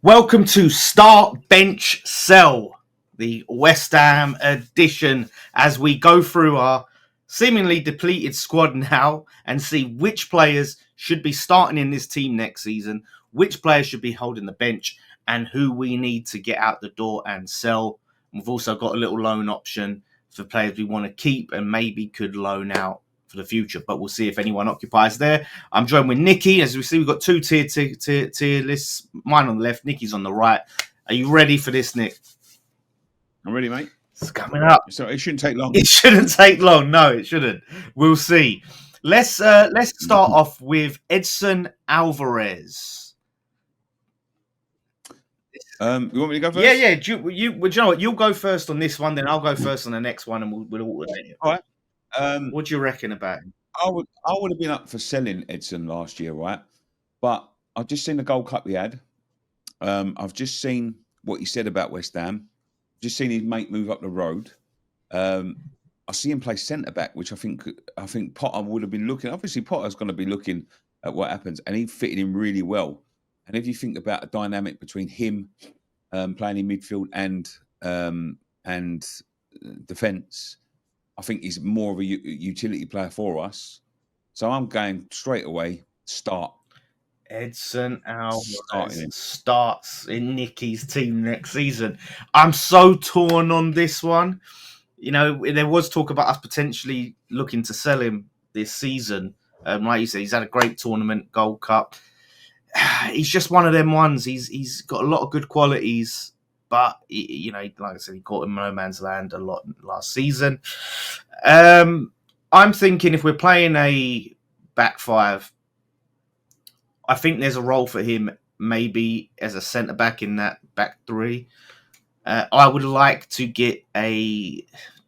Welcome to Start Bench Sell, the West Ham edition, as we go through our seemingly depleted squad now and see which players should be starting in this team next season, which players should be holding the bench, and who we need to get out the door and sell. We've also got a little loan option for players we want to keep and maybe could loan out for the future, but we'll see if anyone occupies there. I'm joined with Nikki. As we see, we've got two tier lists. Mine on the left, Nikki's on the right. Are you ready for this, Nick? I'm ready, mate. It's coming up. So it shouldn't take long. It shouldn't take long. No, it shouldn't. We'll see. Let's start off with Edson Alvarez. You want me to go first? Yeah. Do you know what? You'll go first on this one, then I'll go first on the next one, and we'll alternate it. All right. What do you reckon about him? I would have been up for selling Edson last year, right? But I've just seen the Gold Cup he had. I've just seen what he said about West Ham. Just seen his mate move up the road. I see him play centre back, which I think Potter would have been looking. Obviously, Potter's going to be looking at what happens, and he fitted him really well. And if you think about a dynamic between him playing in midfield and defence, I think he's more of a utility player for us. So I'm going straight away. Start. Edson Alvarez starts in Nicky's team next season. I'm so torn on this one. You know, there was talk about us potentially looking to sell him this season. Like you said, he's had a great tournament, Gold Cup. He's just one of them ones. He's got a lot of good qualities, but like I said, he caught in no man's land a lot last season. I'm thinking if we're playing a back five, I think there's a role for him maybe as a centre back in that back three. I would like to get a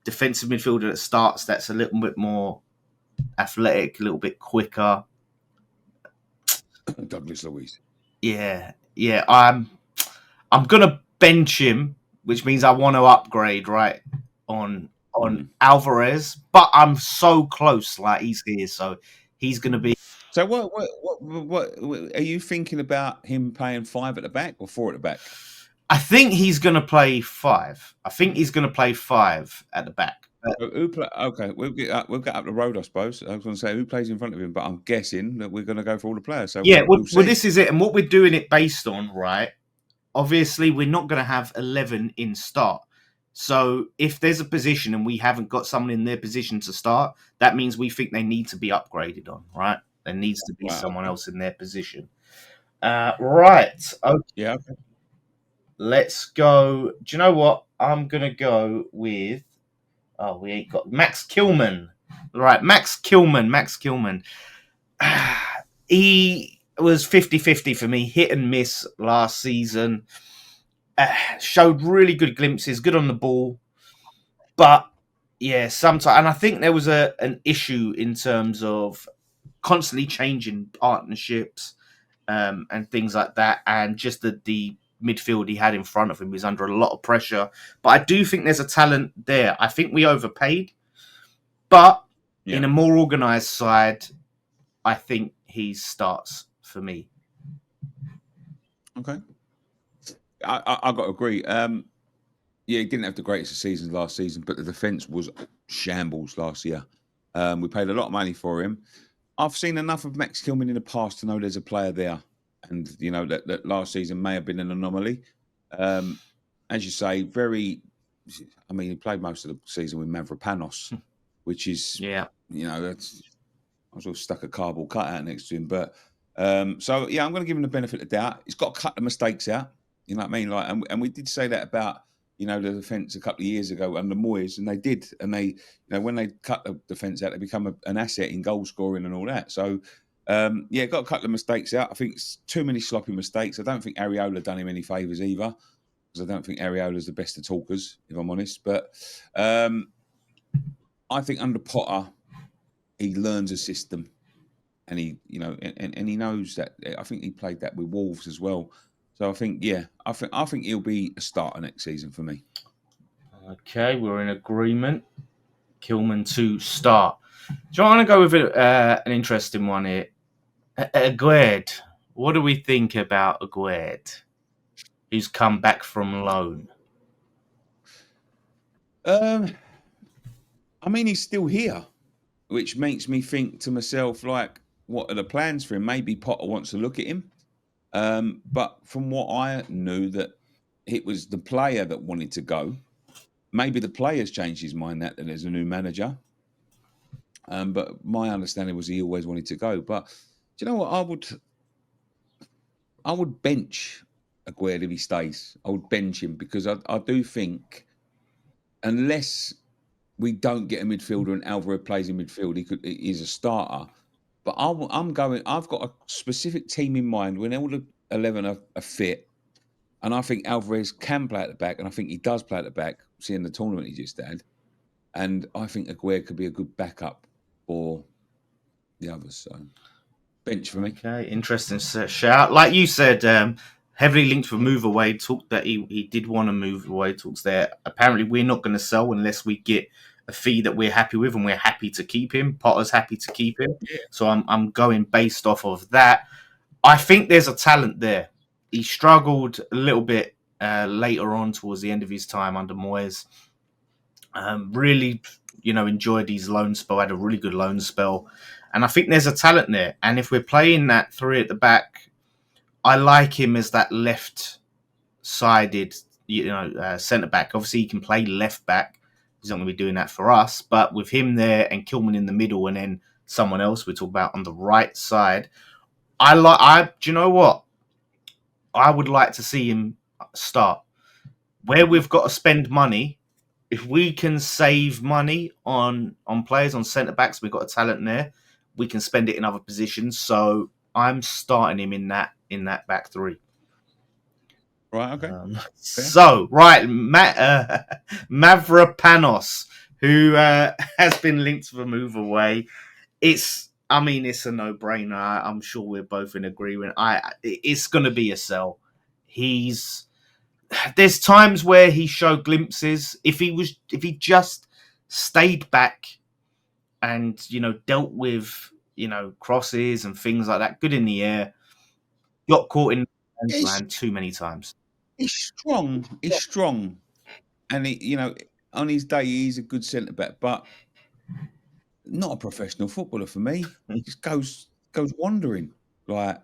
defensive midfielder that starts that's a little bit more athletic, a little bit quicker. Douglas Luiz. Yeah. I'm gonna bench him, which means I want to upgrade right on Alvarez, but I'm so close. Like he's here, so he's gonna be. So what are you thinking about him playing 5 at the back or 4 at the back? I think he's going to play 5. I think he's going to play 5 at the back. Okay, we'll get up the road, I suppose. I was going to say who plays in front of him, but I'm guessing that we're going to go for all the players. So yeah, well, this is it, and what we're doing it based on, right? Obviously, we're not going to have 11 in start. So if there's a position and we haven't got someone in their position to start, that means we think they need to be upgraded on, right? There needs to be someone else in their position. Right. Okay. Yeah. Okay. Let's go. Do you know what? I'm going to go with. Oh, we ain't got Max Kilman. Right. Max Kilman. He was 50-50 for me. Hit and miss last season. Showed really good glimpses. Good on the ball. But, yeah, sometimes. And I think there was an issue in terms of constantly changing partnerships and things like that. And just the midfield he had in front of him was under a lot of pressure. But I do think there's a talent there. I think we overpaid. But in a more organised side, I think he starts for me. Okay. I got to agree. He didn't have the greatest of seasons last season, but the defence was shambles last year. We paid a lot of money for him. I've seen enough of Max Kilman in the past to know there's a player there. And, that last season may have been an anomaly. As you say, he played most of the season with Mavropanos, which is, that's, I was all stuck a cardboard cutout next to him. But, I'm going to give him the benefit of the doubt. He's got a couple of mistakes out. You know what I mean? Like, and we did say that about, the defence a couple of years ago under Moyes, and they did. And they, when they cut the defence out, they become an asset in goal scoring and all that. So, got a couple of mistakes out. I think it's too many sloppy mistakes. I don't think Areola done him any favours either, because I don't think Areola's the best of talkers, if I'm honest. But I think under Potter, he learns a system, and he, and he knows that. I think he played that with Wolves as well. So I think, I think he'll be a starter next season for me. Okay, we're in agreement. Kilman to start. Do you want to go with an interesting one here? Aguerd. What do we think about Aguerd? who's come back from loan? I mean, he's still here, which makes me think to myself, like, what are the plans for him? Maybe Potter wants to look at him. But from what I knew, that it was the player that wanted to go. Maybe the player's changed his mind that there's a new manager. But my understanding was he always wanted to go. But do you know what? I would bench Aguero if he stays. I would bench him because I do think unless we don't get a midfielder and Alvarez plays in midfield, he's a starter. But I'm going. I've got a specific team in mind when all the 11 are fit, and I think Alvarez can play at the back, and I think he does play at the back. Seeing the tournament he just had, and I think Aguero could be a good backup for the others. So bench for me. Okay, interesting shout. Like you said, heavily linked for move away. Talk that he did want to move away. Talks there. Apparently, we're not going to sell unless we get a fee that we're happy with, and we're happy to keep him. Potter's happy to keep him. Yeah. So I'm going based off of that. I think there's a talent there. He struggled a little bit later on towards the end of his time under Moyes. Really, enjoyed his loan spell. Had a really good loan spell. And I think there's a talent there. And if we're playing that three at the back, I like him as that left-sided, centre-back. Obviously, he can play left-back. He's not going to be doing that for us. But with him there and Kilman in the middle and then someone else we talk about on the right side, do you know what? I would like to see him start. Where we've got to spend money, if we can save money on players, on centre-backs, we've got a talent there. We can spend it in other positions. So I'm starting him in that back three. Right. Okay. Mavropanos, who has been linked to the move away. It's a no-brainer. I'm sure we're both in agreement. It's going to be a sell. There's times where he showed glimpses. If he just stayed back and dealt with crosses and things like that, good in the air, got caught in the land too many times. He's strong, and on his day he's a good centre back, but not a professional footballer for me. He just goes wandering. Like,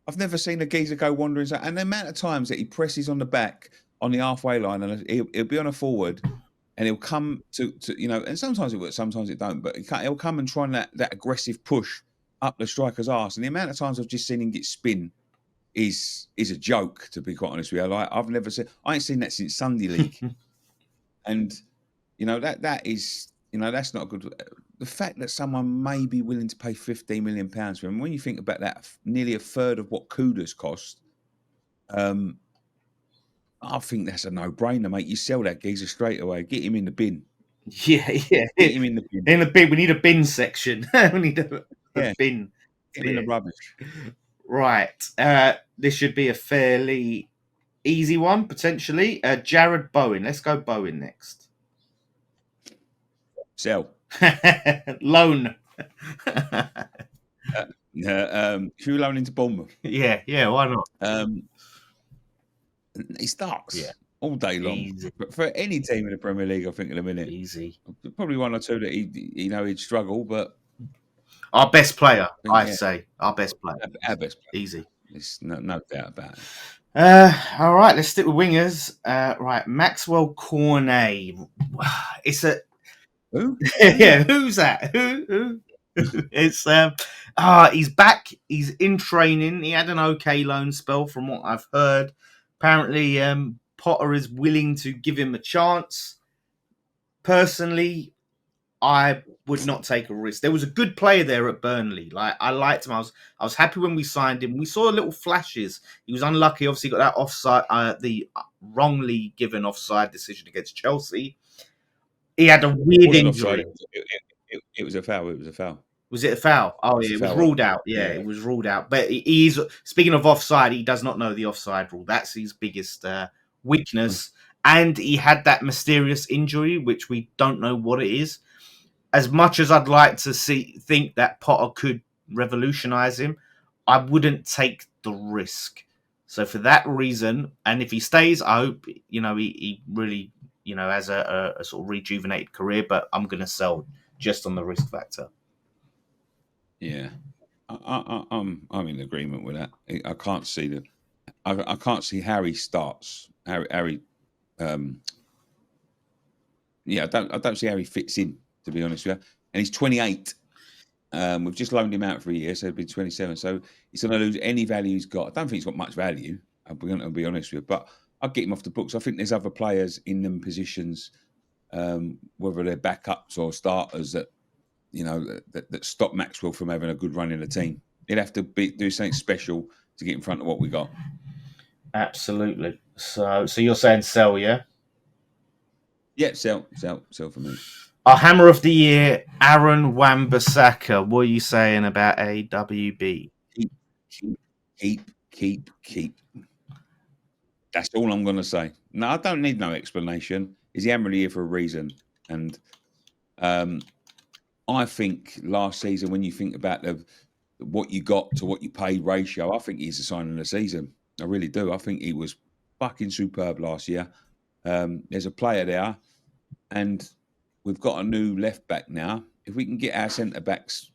I've never seen a geezer go wandering. And the amount of times that he presses on the back on the halfway line, and he'll be on a forward, and he'll come to and sometimes it works, sometimes it don't. But he'll come and try that aggressive push up the striker's arse. And the amount of times I've just seen him get spin is a joke, to be quite honest with you. Like, I ain't seen that since Sunday League, and that is that's not good. The fact that someone may be willing to pay £15 million for him, when you think about that, nearly a third of what Kuda's cost, I think that's a no-brainer, mate. You sell that geezer straight away. Get him in the bin. Yeah. Get him in the bin. In the bin. We need a bin section. We need a bin. Get him in the rubbish. Right. This should be a fairly easy one, potentially. Jared Bowen. Let's go Bowen next. Sell. Loan. Should we loan into Bournemouth? Yeah, why not? He starts all day long. Easy. But for any team in the Premier League, I think in a minute. Easy. Probably one or two that he'd struggle, but our best player, say. Our best player. Our best player. Easy. There's no doubt about it. All right, let's stick with wingers. Right, Maxwell Cornet. It's a who? Yeah, who's that? Who? It's he's back. He's in training. He had an okay loan spell, from what I've heard. Apparently, Potter is willing to give him a chance. Personally, I would not take a risk. There was a good player there at Burnley. Like, I liked him. I was happy when we signed him. We saw little flashes. He was unlucky. Obviously, got that offside, the wrongly given offside decision against Chelsea. He had a weird injury. It was a foul. It was a foul. Was it a foul? Oh, yeah, it was ruled out. Yeah, it was ruled out. But he's, speaking of offside, he does not know the offside rule. That's his biggest weakness. And he had that mysterious injury, which we don't know what it is. As much as I'd like to think that Potter could revolutionise him, I wouldn't take the risk. So for that reason, and if he stays, I hope he really has a sort of rejuvenated career. But I'm going to sell just on the risk factor. Yeah, I'm in agreement with that. I can't see I can't see Harry starts. Harry, yeah, I don't see how he fits in, to be honest with you. And he's 28. We've just loaned him out for a year, so he'll be 27. So he's going to lose any value he's got. I don't think he's got much value. I'm going to be honest with you, but I'll get him off the books. I think there's other players in them positions, whether they're backups or starters, that that stop Maxwell from having a good run in the team. He'd have to do something special to get in front of what we got. Absolutely. So you're saying sell, yeah? Yeah, sell for me. Our hammer of the year, Aaron Wan-Bissaka. What are you saying about AWB? Keep. That's all I'm going to say. No, I don't need no explanation. He's the hammer of the year for a reason. And I think last season, when you think about what you got to what you paid ratio, I think he's the sign of the season. I really do. I think he was fucking superb last year. There's a player there, and we've got a new left back now. If we can get our centre backs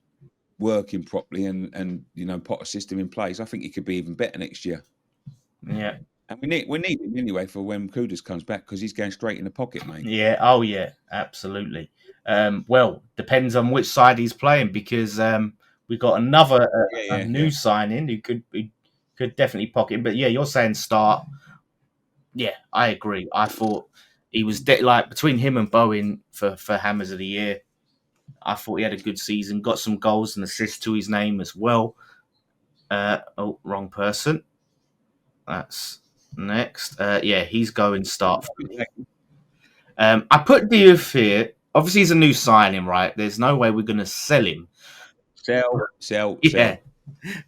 working properly and put a system in place, I think he could be even better next year. Yeah. And we need him anyway for when Kudus comes back, because he's going straight in the pocket, mate. Yeah. Oh, yeah. Absolutely. Well, depends on which side he's playing, because we've got another new signing who could definitely pocket. But yeah, you're saying start. Yeah, I agree. I thought he was like between him and Bowen for Hammers of the Year. I thought he had a good season, got some goals and assists to his name as well. Wrong person. That's next. Yeah, he's going start. I put Diouf here. Obviously, he's a new signing, right? There's no way we're going to sell him. Sell. Yeah.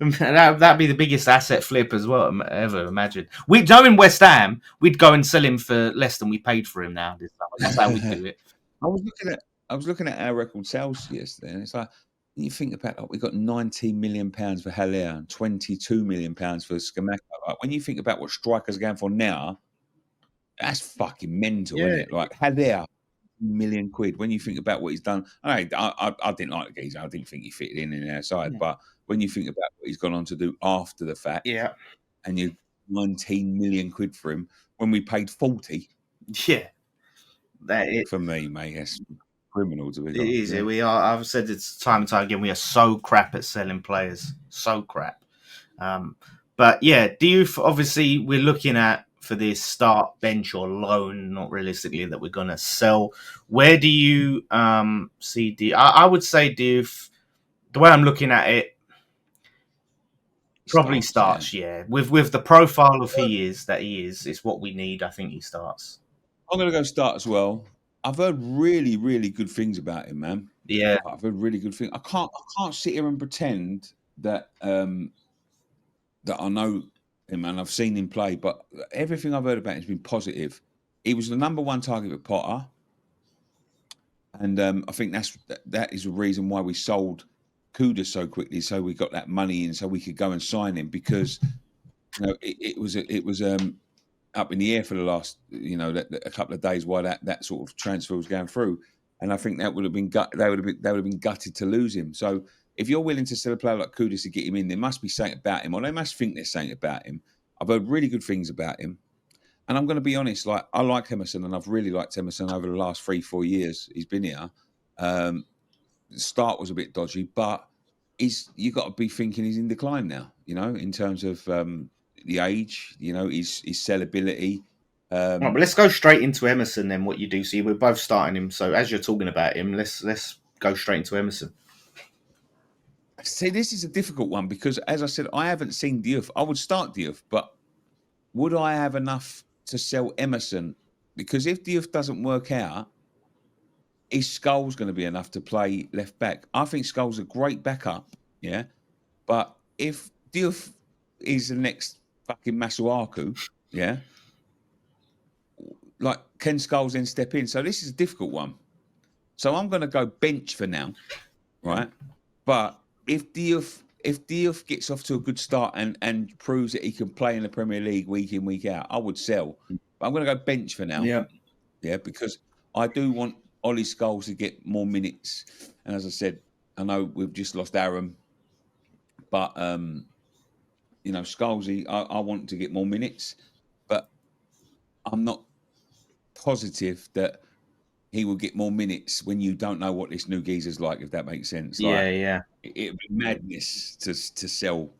That'd be the biggest asset flip as well, ever imagine. We know in West Ham, we'd go and sell him for less than we paid for him now. That's how we do it. I was looking at our record sales yesterday, and it's like, when you think about we got £19 million for Haller and £22 million for Scamacca. Like, when you think about what strikers are going for now, that's fucking mental, isn't it? Like Haller, £1 million. When you think about what he's done, I didn't like the geezer. I didn't think he fitted in our side, but when you think about what he's gone on to do after the fact, and you £19 million for him when we paid 40, that is for me, mate. That's criminal to be. It is. Yeah. We are. I've said it time and time again. We are so crap at selling players. So crap. But yeah, Diouf, obviously, we're looking at for this start, bench, or loan. Not realistically that we're going to sell. Where do you see Diouf? I would say Diouf. The way I'm looking at it, probably starts. Yeah, with the profile of he is, it's what we need. I think he starts. I'm going to go start as well. I've heard really, really good things about him, man. Yeah, I've heard really good things. I can't sit here and pretend that that I know him and I've seen him play, but everything I've heard about him has been positive. He was the number one target with Potter, and I think that is the reason why we sold Kudus so quickly, so we got that money in, so we could go and sign him, because it was up in the air for the last a couple of days while that sort of transfer was going through, and I think that would have been they would have been gutted to lose him. So if you're willing to sell a player like Kudus to get him in, there must be something about him, or they must think there's something about him. I've heard really good things about him, and I'm going to be honest. Like, I like Emerson, and I've really liked Emerson over the last 3-4 years he's been here. The start was a bit dodgy, but you got to be thinking he's in decline now. In terms of the age, his sellability. Right, but let's go straight into Emerson then. What you do see, we're both starting him. So as you're talking about him, let's go straight into Emerson. See, this is a difficult one because, as I said, I haven't seen Diouf. I would start Diouf, but would I have enough to sell Emerson? Because if Diouf doesn't work out, is Scholes going to be enough to play left back? I think Scholes a great backup, yeah. But if Diouf is the next fucking Masuaku, yeah, like, can Scholes then step in? So this is a difficult one. So I'm going to go bench for now, right? But if Diouf if Diouf gets off to a good start and proves that he can play in the Premier League week in, week out, I would sell. But I'm going to go bench for now. Yeah, because I do want Ollie Scholes to get more minutes. And as I said, I know we've just lost Aaron, but Scholesy, I want to get more minutes, but I'm not positive that he will get more minutes when you don't know what this new geezer's like, if that makes sense. Yeah. It would be madness to sell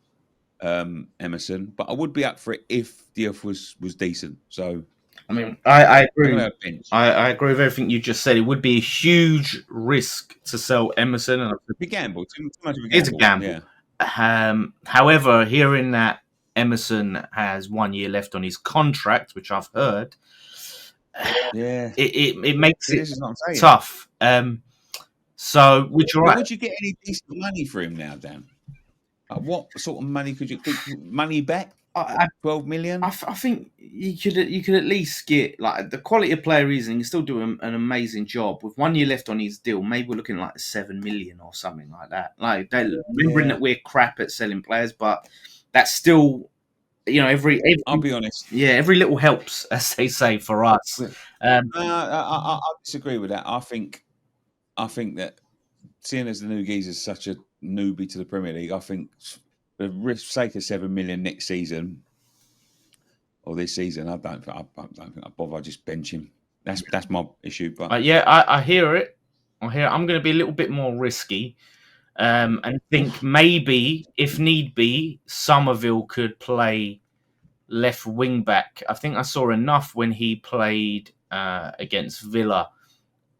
Emerson, but I would be up for it if Diouf was decent. So, I mean, I agree. Bench. I agree with everything you just said. It would be a huge risk to sell Emerson. It's a gamble. Too much of a gamble. It's a gamble. Yeah. However, hearing that Emerson has 1 year left on his contract, which I've heard, it makes it tough. So, would you would you get any decent money for him now, Dan? What sort of money could you get? Money back? 12 million. I think you could at least get, like, the quality of player is, and you still do an amazing job with 1 year left on his deal. Maybe we're looking like 7 million or something like that. Like, remembering that we're crap at selling players, but that's still, every I'll be honest. Yeah, every little helps, as they say, for us. I disagree with that. I think that seeing as the new geezer's such a newbie to the Premier League, I think for the sake of 7 million next season or this season, I don't think I bother. I just bench him. That's my issue. But I hear it. I'm going to be a little bit more risky, and think maybe, if need be, Somerville could play left wing back. I think I saw enough when he played against Villa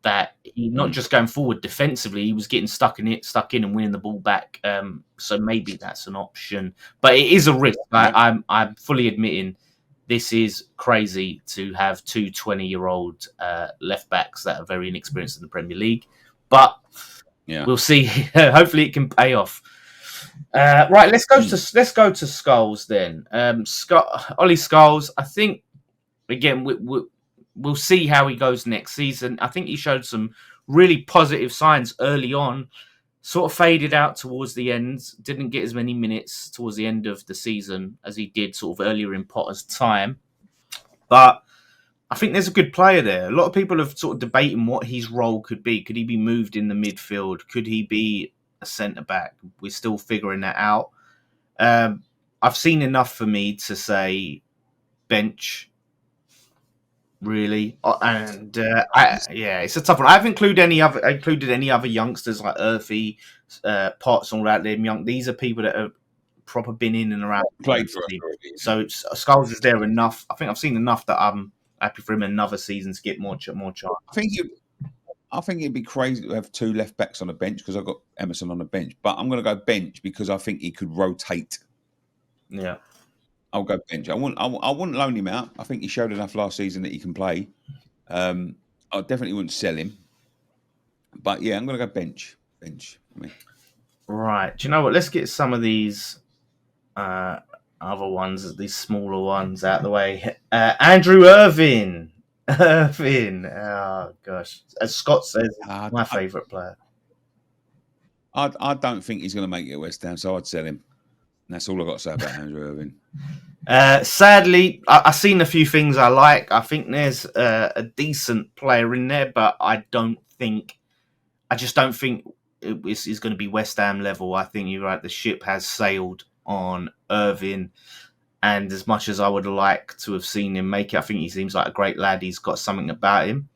that he not just going forward defensively, he was getting stuck in and winning the ball back. So maybe that's an option, but it is a risk. I'm fully admitting this is crazy to have two 20-year-old left backs that are very inexperienced in the Premier League, but we'll see. Hopefully it can pay off. Right, let's go to Scholes then. Ollie Scholes, I think, again, we'll see how he goes next season. I think he showed some really positive signs early on, sort of faded out towards the end, didn't get as many minutes towards the end of the season as he did sort of earlier in Potter's time. But I think there's a good player there. A lot of people have sort of debating what his role could be. Could he be moved in the midfield? Could he be a centre-back? We're still figuring that out. I've seen enough for me to say bench, really, and it's a tough one. I've included any other youngsters like Earthy, Potts, all that. Them young. These are people that have proper been in and around. Played for us. So Scholes is there enough. I think I've seen enough that I'm happy for him another season to get more chance. I think it'd be crazy to have two left backs on the bench because I've got Emerson on the bench, but I'm going to go bench because I think he could rotate. Yeah. I'll go bench. I wouldn't loan him out. I think he showed enough last season that he can play. I definitely wouldn't sell him. But yeah, I'm going to go bench. Right. Do you know what? Let's get some of these other ones, these smaller ones, out of the way. Andrew Irvine. Oh gosh, as Scott says, my favourite player. I don't think he's going to make it at West Ham, so I'd sell him. And that's all I've got to say about Andrew Irvine. Sadly, I've seen a few things I like. I think there's a decent player in there, but I just don't think it's going to be West Ham level. I think you're right. The ship has sailed on Irvine. And as much as I would like to have seen him make it, I think he seems like a great lad. He's got something about him.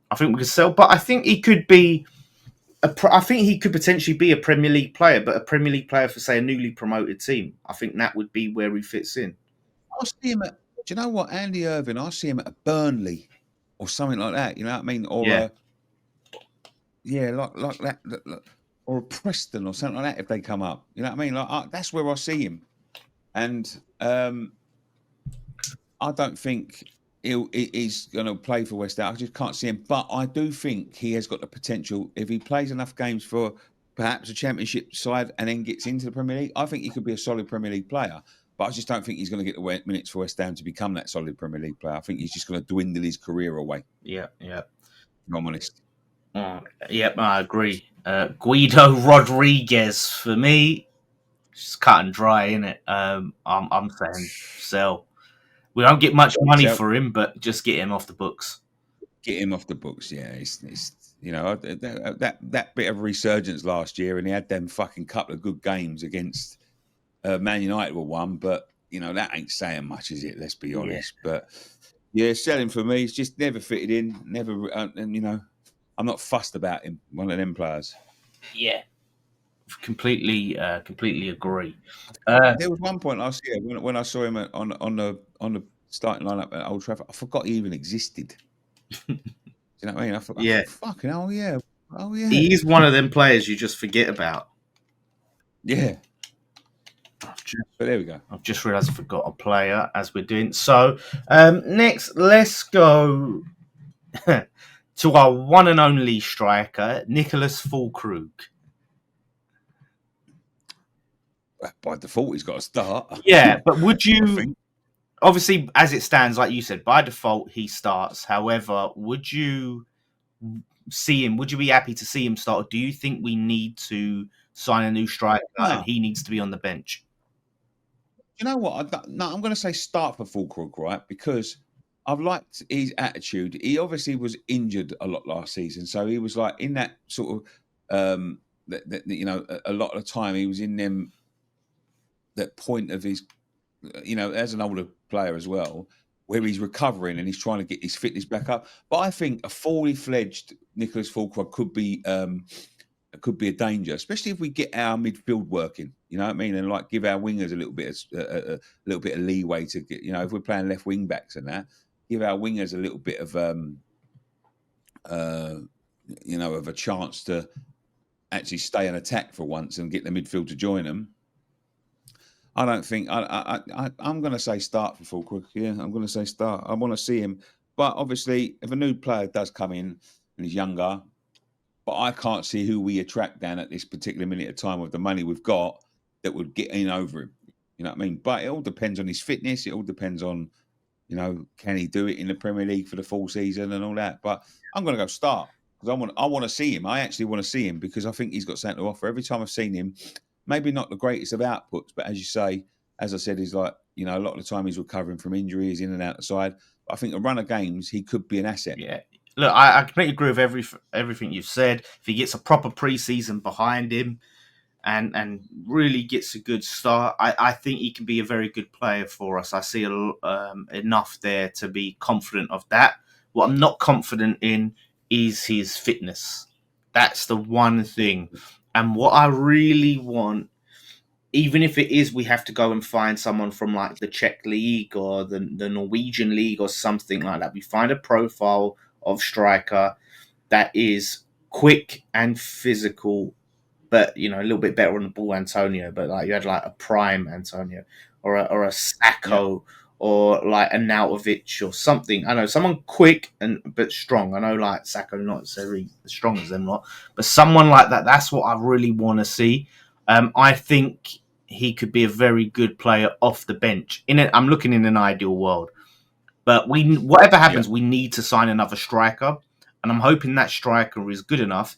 I think we could sell, but I think he could be. I think he could potentially be a Premier League player, but a Premier League player for, say, a newly promoted team. I think that would be where he fits in. I see him at. Do you know what, Andy Irvine? I see him at Burnley or something like that. You know what I mean? Or like that, or a Preston or something like that. If they come up, you know what I mean? Like that's where I see him. And I don't think he's going to play for West Ham. I just can't see him. But I do think he has got the potential. If he plays enough games for perhaps a Championship side and then gets into the Premier League, I think he could be a solid Premier League player. But I just don't think he's going to get the minutes for West Ham to become that solid Premier League player. I think he's just going to dwindle his career away. Yeah. If I'm honest. I agree. Guido Rodriguez, for me, It's cut and dry, isn't it? I'm saying sell. We don't get much money Sell. for him, but just get him off the books. Get him off the books. Yeah, it's that bit of resurgence last year, and he had them fucking couple of good games against Man United were one, but that ain't saying much, is it? Let's be honest. But yeah, selling for me, it's just never fitted in. Never, and I'm not fussed about him. One of them players. Yeah, completely agree. There was one point last year when I saw him on the starting lineup at Old Trafford. I forgot he even existed. Do you know what I mean? I thought, Yeah. fucking oh yeah. He's one of them players you just forget about. Yeah. But there we go. I've just realised I forgot a player as we're doing. So next, let's go to our one and only striker, Nicholas Füllkrug. By default, he's got to start. Yeah, but would you... Obviously, as it stands, like you said, by default, he starts. However, would you see him? Would you be happy to see him start? Or do you think we need to sign a new striker and he needs to be on the bench? You know what? I'm going to say start for Füllkrug, right? Because I've liked his attitude. He obviously was injured a lot last season, so he was like in that sort of a lot of the time he was in that point of his, as an older player as well, where he's recovering and he's trying to get his fitness back up. But I think a fully fledged Nicholas Füllkrug could be a danger, especially if we get our midfield working. You know what I mean? And like give our wingers a little bit of leeway to get. If we're playing left wing backs and that, give our wingers a little bit of of a chance to actually stay and attack for once and get the midfield to join them. I don't think I'm going to say start for Füllkrug. Yeah, I'm going to say start. I want to see him, but obviously, if a new player does come in and he's younger, but I can't see who we attract down at this particular minute of time with the money we've got that would get in over him. You know what I mean? But it all depends on his fitness. It all depends on, can he do it in the Premier League for the full season and all that. But I'm going to go start because I want to see him. I actually want to see him because I think he's got something to offer. Every time I've seen him, maybe not the greatest of outputs, but as I said, he's like, a lot of the time he's recovering from injuries in and out the side. But I think a run of games, he could be an asset. Yeah. Look, I completely agree with everything you've said. If he gets a proper pre-season behind him and really gets a good start, I think he can be a very good player for us. I see enough there to be confident of that. What I'm not confident in is his fitness. That's the one thing. And what I really want, even if it is we have to go and find someone from like the Czech league or the Norwegian league or something like that, we find a profile of striker that is quick and physical, but a little bit better on the ball, Antonio. But like you had like a prime Antonio or a Sacco or like a Nautovic or something. I know someone quick but strong. I know like Sacco not necessarily as strong as them lot, but someone like that. That's what I really want to see. I think he could be a very good player off the bench. I'm looking in an ideal world. But whatever happens, we need to sign another striker, and I'm hoping that striker is good enough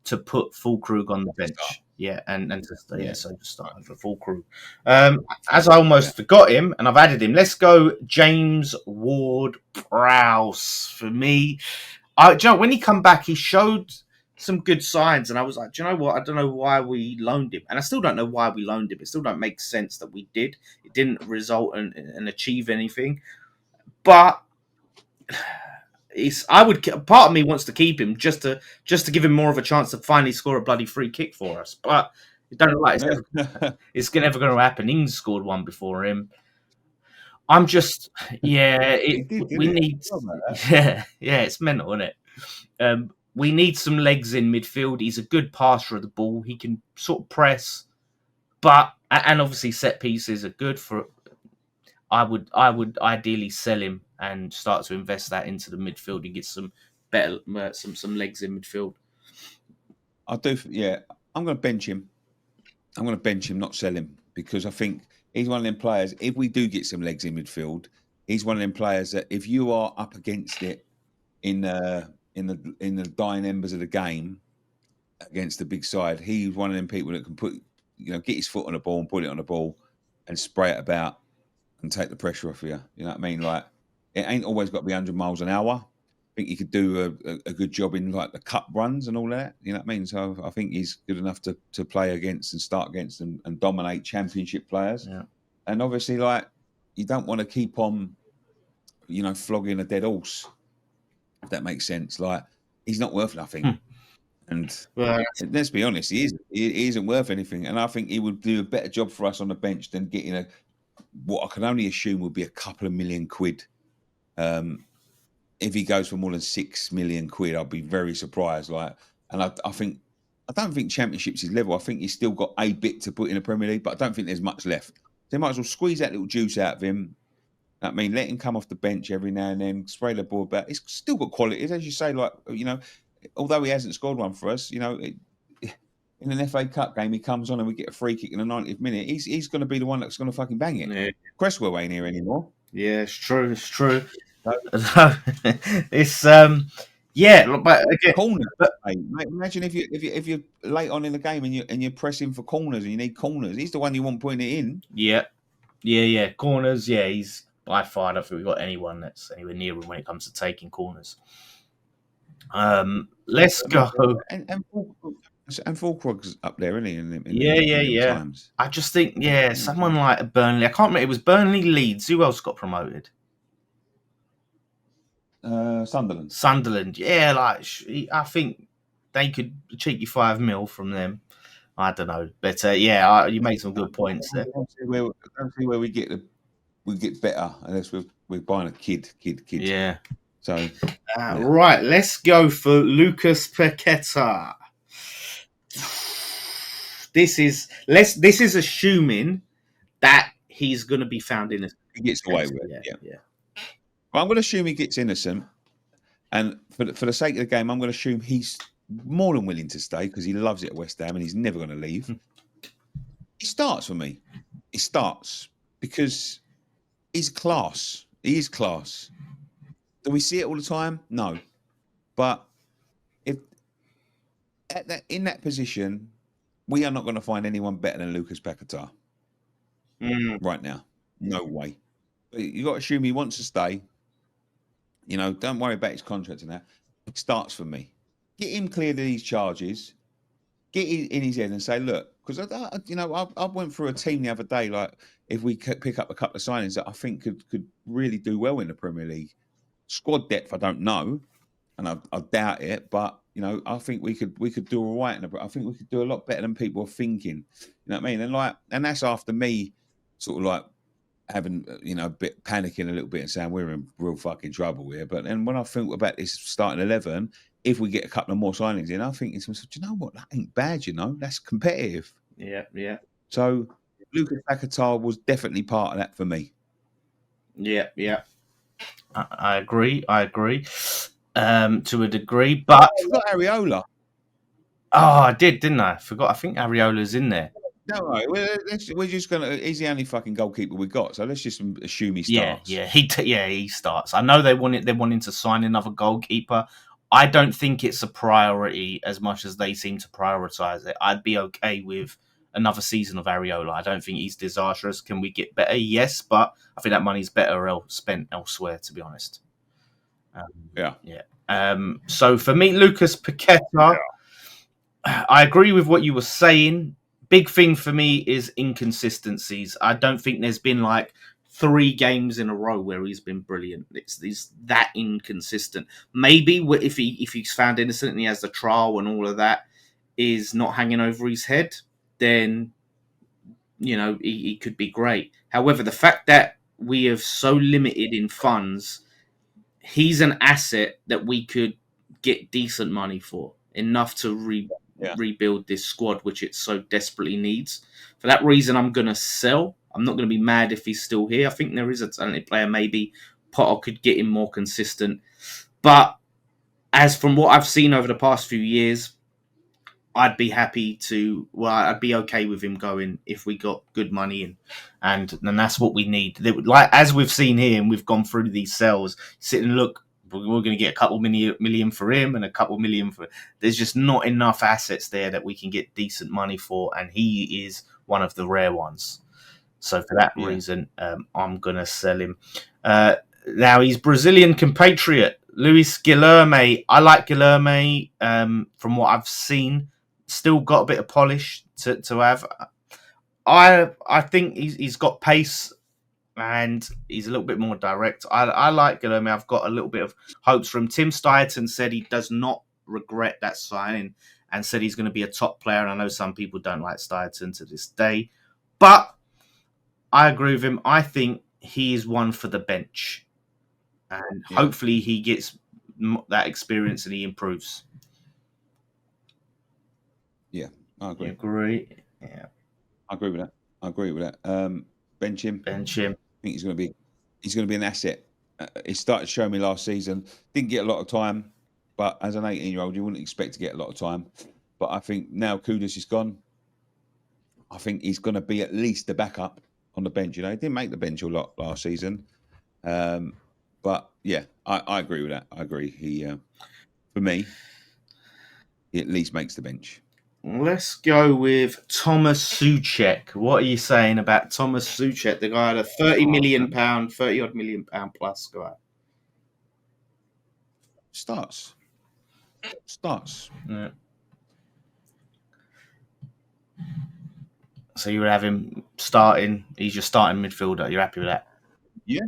to put Füllkrug on the bench. Yeah, and to stay. So just start for Füllkrug. As I almost forgot him, and I've added him. Let's go, James Ward-Prowse for me. When he come back, he showed some good signs, and I was like, do you know what? I don't know why we loaned him, and I still don't know why we loaned him. It still don't make sense that we did. It didn't result and achieve anything. But part of me wants to keep him just to give him more of a chance to finally score a bloody free kick for us. But it don't look like it's never going to happen. Ings scored one before him. I'm just we need it's mental, isn't it? We need some legs in midfield. He's a good passer of the ball. He can sort of press, and obviously set pieces are good for. I would ideally sell him and start to invest that into the midfield and get some better some legs in midfield. I do, yeah. I'm going to bench him. I'm going to bench him, not sell him, because I think he's one of them players. If we do get some legs in midfield, he's one of them players that if you are up against it in the dying embers of the game against the big side, he's one of them people that can put get his foot on the ball and put it on the ball and spray it about and take the pressure off you. You know what I mean? Like, it ain't always got to be 100 miles an hour. I think he could do a good job in like the cup runs and all that. You know what I mean? So I think he's good enough to play against and start against and dominate championship players. Yeah. And obviously, like, you don't want to keep on, flogging a dead horse, if that makes sense. Like, he's not worth nothing. And let's be honest, he isn't worth anything. And I think he would do a better job for us on the bench than getting what I can only assume would be a couple of million quid. If he goes for more than 6 million quid, I'll be very surprised. Like, and I don't think Championship's his level. I think he's still got a bit to put in the Premier League, but I don't think there's much left. They might as well squeeze that little juice out of him. I mean, let him come off the bench every now and then, spray the ball back. He's still got qualities, as you say. Like, although he hasn't scored one for us, in an FA Cup game, he comes on and we get a free kick in the 90th minute. He's going to be the one that's going to fucking bang it. Yeah. Cresswell ain't here anymore. Yeah, it's true. It's but again, corners. Mate, imagine if you're late on in the game and you're pressing for corners and you need corners. He's the one you want putting it in. Yeah. Corners. Yeah, he's by far. I don't think we've got anyone that's anywhere near him when it comes to taking corners. Let's go. And Fulkrug's up there, isn't he? Yeah. Times. I just think, someone like Burnley. I can't remember. It was Burnley, Leeds. Who else got promoted? Sunderland. Yeah, I think they could cheat you 5 mil from them. I don't know, but you made some good points there. I don't see where we get better unless we're buying a kid. Yeah. So right, let's go for Lucas Paqueta. This is assuming that he's going to be found innocent. He gets away with it. Yeah. Well, I'm going to assume he gets innocent, and for the sake of the game, I'm going to assume he's more than willing to stay because he loves it at West Ham and he's never going to leave. He starts for me. He starts because he's class. He is class. Do we see it all the time? No, but if in that position, we are not going to find anyone better than Lucas Paqueta right now. No way. But you got to assume he wants to stay. Don't worry about his contract and that. It starts for me. Get him cleared of these charges. Get it in his head and say, look, because I went through a team the other day. Like, if we could pick up a couple of signings that I think could really do well in the Premier League. Squad depth, I don't know, and I doubt it. But I think we could do all right. I think we could do a lot better than people are thinking. You know what I mean? And that's after me, sort of like having a bit panicking a little bit and saying we're in real fucking trouble here. But then when I think about this starting 11, if we get a couple of more signings in, I think it's, do you know what? That ain't bad. That's competitive. Yeah. So Lucas Paqueta was definitely part of that for me. Yeah. I agree. To a degree, but you got Areola. Oh, I didn't I? Forgot. I think Areola's in there. No, we're just gonna. He's the only fucking goalkeeper we got, so let's just assume he starts. He starts. I know they're wanting to sign another goalkeeper. I don't think it's a priority as much as they seem to prioritize it. I'd be okay with another season of Areola. I don't think he's disastrous. Can we get better? Yes, but I think that money's better spent elsewhere, to be honest. So for me, Lucas Paqueta, I agree with what you were saying. Big thing for me is inconsistencies. I don't think there's been like 3 games in a row where he's been brilliant. It's that inconsistent. Maybe if he's found innocent and he has the trial and all of that is not hanging over his head, then he could be great. However, the fact that we have so limited in funds, he's an asset that we could get decent money for, enough to rebuild this squad, which it so desperately needs. For that reason, I'm going to sell. I'm not going to be mad if he's still here. I think there is a talented player. Maybe Potter could get him more consistent. But as from what I've seen over the past few years, I'd be okay with him going if we got good money and that's what we need. Like, as we've seen here and we've gone through these sales, sit and look, we're going to get a couple million for him and a couple million for. There's just not enough assets there that we can get decent money for, and he is one of the rare ones. So for that reason, I'm going to sell him. Now he's Brazilian compatriot Luis Guilherme. I like Guilherme from what I've seen. Still got a bit of polish to have. I think he's got pace and he's a little bit more direct. I like Guilherme. I've got a little bit of hopes from Tim Steierton. Said he does not regret that signing and said he's going to be a top player. And I know some people don't like Steierton to this day, but I agree with him. I think he is one for the bench, and hopefully he gets that experience and he improves. Yeah, I agree. You agree? Yeah, I agree with that. Bench him. I think he's going to be an asset. He started showing me last season. Didn't get a lot of time, but as an 18-year-old, you wouldn't expect to get a lot of time. But I think now Kudus is gone. I think he's going to be at least the backup on the bench. He didn't make the bench a lot last season. But yeah, I agree with that. I agree. He, for me, he at least makes the bench. Let's go with Thomas Souček. What are you saying about Thomas Souček, the guy, the £30 million, £30 million plus guy? Starts. Yeah. So you would have him starting. He's your starting midfielder. You're happy with that? Yeah.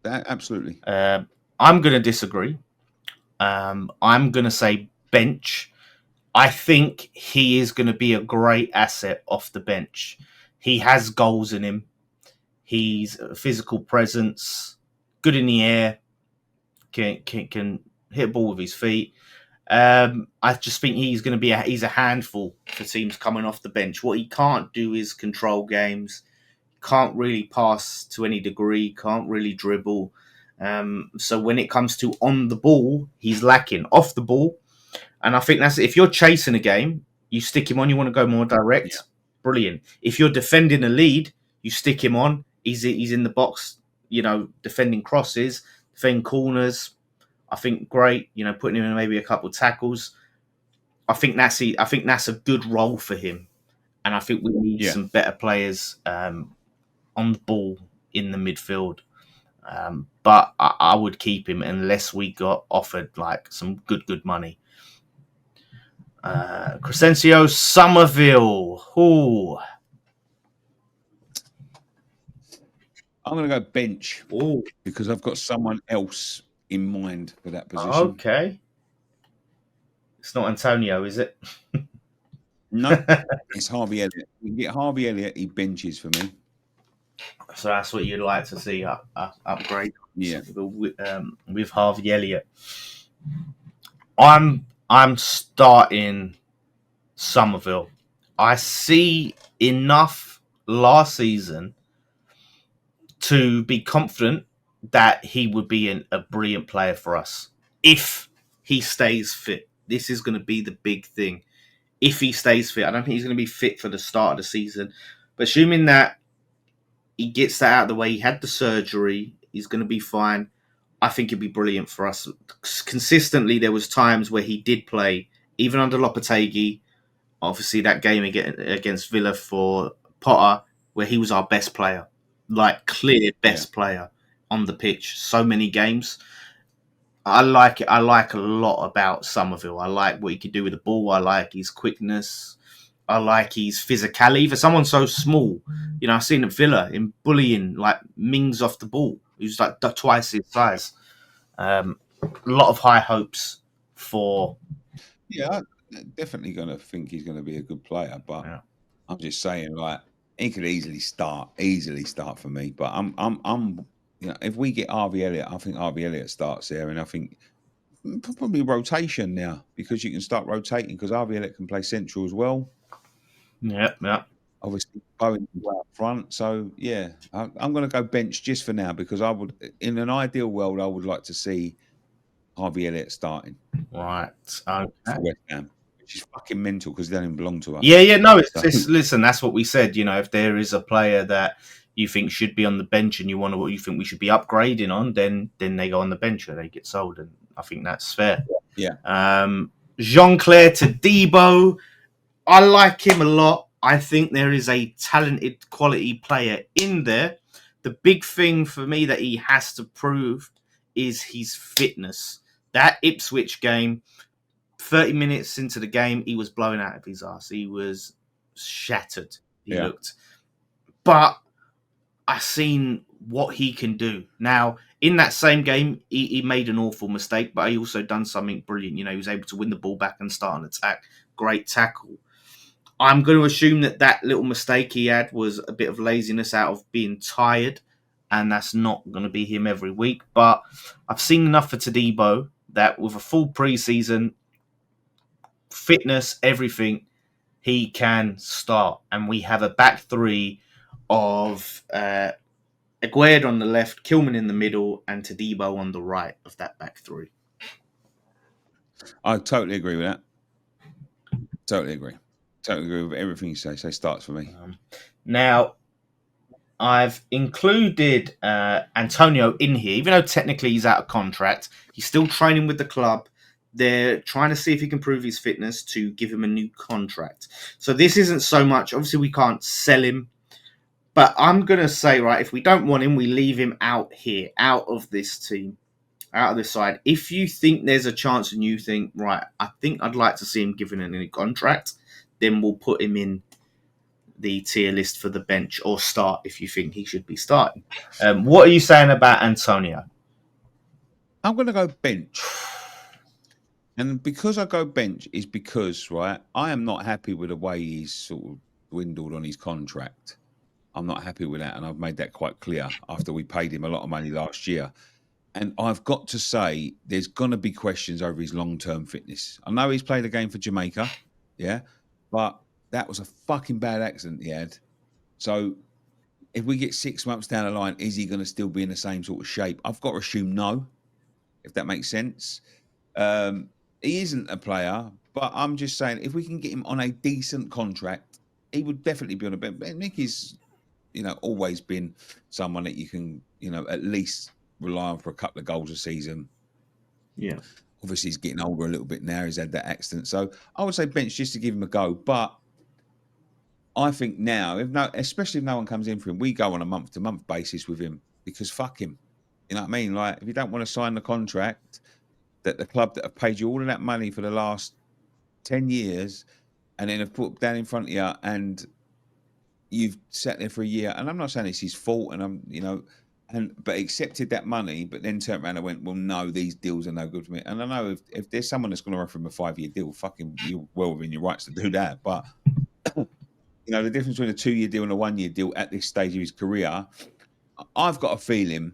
Absolutely. I'm going to disagree. I'm going to say bench. I think he is going to be a great asset off the bench. He has goals in him. He's a physical presence, good in the air, can hit a ball with his feet. I just think he's going to be he's a handful for teams coming off the bench. What he can't do is control games. Can't really pass to any degree. Can't really dribble. So when it comes to on the ball, he's lacking. Off the ball, and I think that's if you're chasing a game, you stick him on. You want to go more direct. Yeah. Brilliant. If you're defending a lead, you stick him on. He's in the box. Defending crosses, defending corners. I think great. Putting him in maybe a couple of tackles. I think that's a good role for him, and I think we need some better players on the ball in the midfield. But I would keep him unless we got offered like some good money. Crescencio Somerville. Ooh. I'm going to go bench. Ooh. Because I've got someone else in mind for that position. Okay. It's not Antonio, is it? No, it's Harvey Elliott. We can get Harvey Elliott. He benches for me. So that's what you'd like to see upgrade. Yeah. With Harvey Elliott. I'm starting Somerville. I see enough last season to be confident that he would be a brilliant player for us if he stays fit. This is going to be the big thing. If he stays fit, I don't think he's going to be fit for the start of the season. But assuming that he gets that out of the way, he had the surgery, he's going to be fine. I think it'd be brilliant for us. Consistently, there was times where he did play, even under Lopetegui. Obviously, that game against Villa for Potter, where he was our best player, like clear best player on the pitch. So many games. I like it. I like a lot about Somerville. I like what he could do with the ball. I like his quickness. I like his physicality. For someone so small, I've seen at Villa in bullying, like Mings off the ball. He was like twice his size. A lot of high hopes for. Yeah, I'm definitely going to think he's going to be a good player, but I'm just saying, like, he could easily start for me. But I'm if we get Harvey Elliott, I think Harvey Elliott starts there, and I think probably rotation now because you can start rotating because Harvey Elliott can play central as well. Yeah. Obviously, Bowen out front. So yeah, I'm going to go bench just for now because I would, in an ideal world, I would like to see Harvey Elliott starting. Right. Okay. For West Ham, which is fucking mental because he don't even belong to us. Yeah. No, listen, that's what we said. If there is a player that you think should be on the bench and what you think we should be upgrading on, then they go on the bench or they get sold, and I think that's fair. Yeah. Jean-Clair Todibo, I like him a lot. I think there is a talented quality player in there. The big thing for me that he has to prove is his fitness. That Ipswich game, 30 minutes into the game, he was blowing out of his ass. He was shattered. He looked. But I've seen what he can do. Now, in that same game, he made an awful mistake, but he also done something brilliant. He was able to win the ball back and start an attack. Great tackle. I'm going to assume that little mistake he had was a bit of laziness out of being tired, and that's not going to be him every week. But I've seen enough for Todibo that with a full preseason, fitness, everything, he can start. And we have a back three of Aguerd on the left, Kilman in the middle, and Todibo on the right of that back three. I totally agree with that. Totally agree with everything you say. So starts for me. Now, I've included Antonio in here, even though technically he's out of contract. He's still training with the club. They're trying to see if he can prove his fitness to give him a new contract. So this isn't so much. Obviously, we can't sell him. But I'm going to say, right, if we don't want him, we leave him out here, out of this team, out of this side. If you think there's a chance and you think, right, I think I'd like to see him given a new contract, then we'll put him in the tier list for the bench or start if you think he should be starting. What are you saying about Antonio? I'm going to go bench. And because I go bench is because, right, I am not happy with the way he's sort of dwindled on his contract. I'm not happy with that, and I've made that quite clear after we paid him a lot of money last year. And I've got to say, there's going to be questions over his long-term fitness. I know he's played a game for Jamaica, yeah, but that was a fucking bad accident he had. So if we get 6 months down the line, is he going to still be in the same sort of shape? I've got to assume no, if that makes sense. He isn't a player, but I'm just saying, if we can get him on a decent contract, he would definitely be on a bench. Mickey's, always been someone that you can, at least rely on for a couple of goals a season. Yeah. Obviously, he's getting older a little bit now. He's had that accident. So I would say bench just to give him a go. But I think now, especially if no one comes in for him, we go on a month-to-month basis with him because fuck him. You know what I mean? Like, if you don't want to sign the contract, that the club that have paid you all of that money for the last 10 years and then have put down in front of you and you've sat there for a year, and I'm not saying it's his fault, and but accepted that money, but then turned around and went, well, no, these deals are no good for me. And I know if there's someone that's going to offer him a 5-year deal, fucking, you're well within your rights to do that. But, the difference between a 2-year deal and a 1-year deal at this stage of his career, I've got a feeling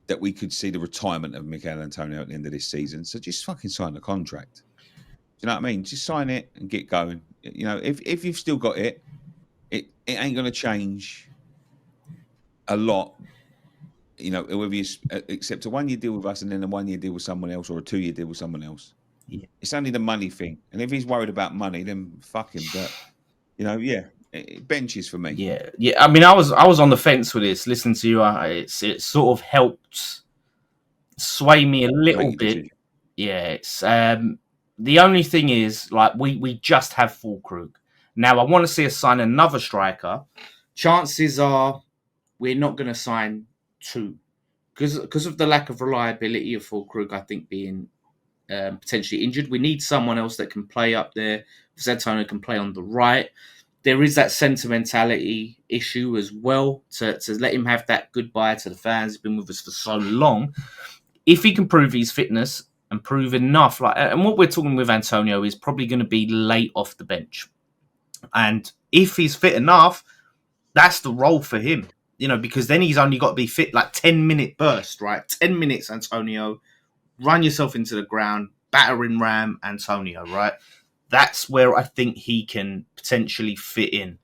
that we could see the retirement of Mikel Antonio at the end of this season. So just fucking sign the contract. Do you know what I mean? Just sign it and get going. If you've still got it, it ain't going to change a lot, whether you accept a 1-year deal with us and then a 1-year deal with someone else or a 2-year deal with someone else. Yeah. It's only the money thing. And if he's worried about money, then fuck him. But, benches for me. Yeah. I mean, I was on the fence with this. Listening to you, it sort of helped sway me a little bit. Yeah. It's the only thing is, like, we just have Füllkrug. Now, I want to see us sign another striker. Chances are we're not going to sign two because of the lack of reliability of Füllkrug, I think, being potentially injured. We need someone else that can play up there. Antonio can play on the right. There is that sentimentality issue as well to let him have that goodbye to the fans. He's been with us for so long. If he can prove his fitness and prove enough, and what we're talking with Antonio is probably going to be late off the bench. And if he's fit enough, that's the role for him, because then he's only got to be fit 10-minute burst, right? 10 minutes, Antonio, run yourself into the ground, battering ram Antonio, right? That's where I think he can potentially fit in.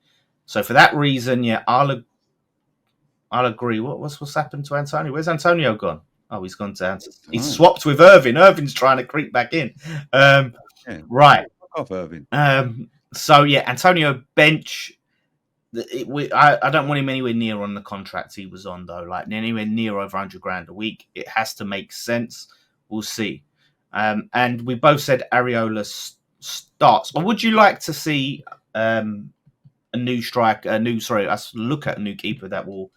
So for that reason, yeah, I'll agree. What's happened to Antonio? Where's Antonio gone? Oh, he's gone down. He's swapped with Irving. Irving's trying to creep back in. Right. Fuck off, Irving. So, yeah, Antonio bench. I don't want him anywhere near on the contract he was on though. Like anywhere near over 100 grand a week. It has to make sense. We'll see. And we both said Areola starts. Or would you like to see a new us look at a new keeper that will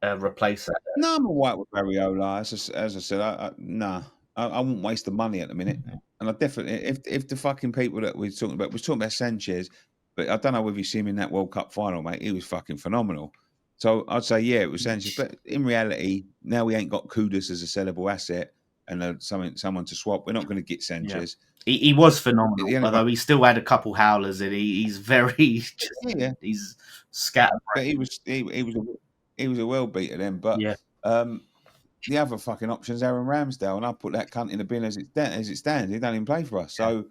replace that? No, I'm all right with Barriola. As I said, I won't waste the money at the minute. And I definitely, if the fucking people that we're talking about Sanchez, but I don't know whether you see him in that World Cup final, mate. He was fucking phenomenal. So I'd say, yeah, it was Sanchez. But in reality, now we ain't got Kudus as a sellable asset and someone to swap. We're not going to get Sanchez. Yeah. He was phenomenal, although he still had a couple howlers, and he's very, he's scattered. But he was a well beater then. But the other fucking option is Aaron Ramsdale, and I put that cunt in the bin as it stands. He don't even play for us. So,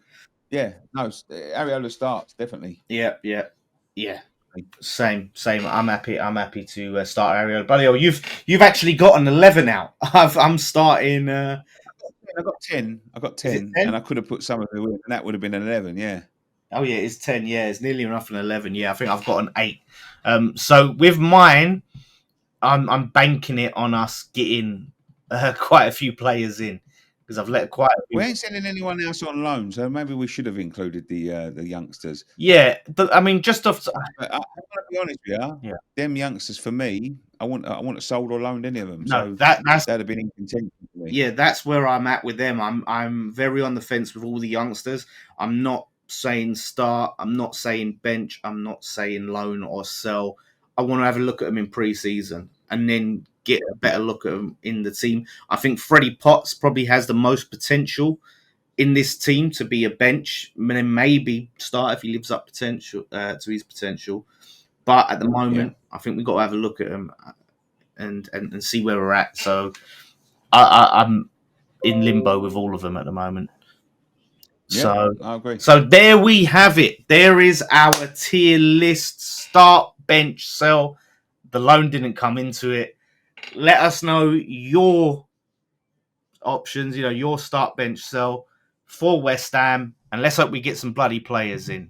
Areola starts, definitely. Yeah. Same. I'm happy to start Areola. But you've actually got an 11 out. I'm starting. I got 10. And I could have put some of it in, and that would have been an 11. Yeah. Oh yeah, it's 10. Yeah, it's nearly enough an 11. Yeah, I think I've got an 8. So with mine, I'm banking it on us getting quite a few players in because I've let quite a few. We ain't sending anyone else on loan, so maybe we should have included the youngsters. Yeah, I mean, just off. I want to be honest with you. Yeah, them youngsters for me, I want to sold or loaned any of them. No, so that'd have been in contention for me. Yeah, that's where I'm at with them. I'm very on the fence with all the youngsters. I'm not saying start. I'm not saying bench. I'm not saying loan or sell. I want to have a look at them in pre-season and then get a better look at them in the team. I think Freddie Potts probably has the most potential in this team to be a bench, and then maybe start if he lives up to his potential. But at the moment, I think we've got to have a look at him and see where we're at. So I'm in limbo with all of them at the moment. So I agree. So there we have it. There is our tier list. Start, bench, sell. The loan didn't come into it. Let us know your options, your start, bench, sell for West Ham, and let's hope we get some bloody players in.